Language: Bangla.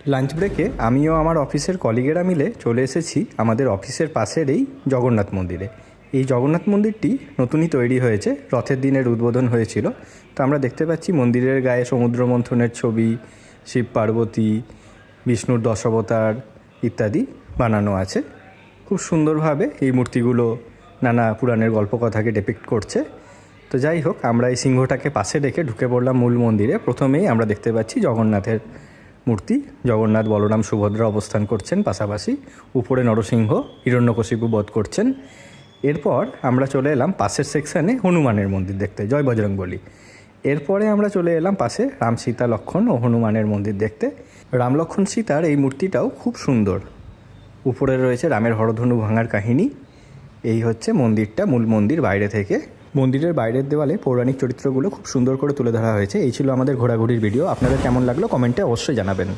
লাঞ্চ ব্রেকে আমিও আমার অফিসের কলিগেরা মিলে চলে এসেছি আমাদের অফিসের পাশের এই জগন্নাথ মন্দিরে। এই জগন্নাথ মন্দিরটি নতুনই তৈরি হয়েছে, রথের দিনের উদ্বোধন হয়েছিল। তো আমরা দেখতে পাচ্ছি মন্দিরের গায়ে সমুদ্র মন্থনের ছবি, শিব পার্বতী, বিষ্ণুর দশাবতার ইত্যাদি বানানো আছে। খুব সুন্দরভাবে এই মূর্তিগুলো নানা পুরাণের গল্পকথাকে ডিপিক্ট করছে। তো যাই হোক, আমরা এই সিংহটাকে পাশে রেখে ঢুকে পড়লাম মূল মন্দিরে। প্রথমেই আমরা দেখতে পাচ্ছি জগন্নাথের মূর্তি। জগন্নাথ, বলরাম, সুভদ্রা অবস্থান করছেন পাশাপাশি। উপরে নরসিংহ হিরণ্যকশিপু বধ করছেন। এরপর আমরা চলে এলাম পাশের সেকশানে হনুমানের মন্দির দেখতে, জয় বজরংবলী। এরপরে আমরা চলে এলাম পাশে রাম, সীতা, লক্ষ্মণ ও হনুমানের মন্দির দেখতে। রাম, লক্ষ্মণ, সীতার এই মূর্তিটাও খুব সুন্দর। উপরে রয়েছে রামের হরধনু ভাঙার কাহিনী। এই হচ্ছে মন্দিরটা, মূল মন্দির বাইরে থেকে। মন্দিরের বাইরের দেওয়ালে পৌরাণিক চরিত্রগুলো খুব সুন্দর করে তুলে ধরা হয়েছে। এই ছিল আমাদের ঘোরাঘুরির ভিডিও। আপনাদের কেমন লাগলো কমেন্টে অবশ্যই জানাবেন।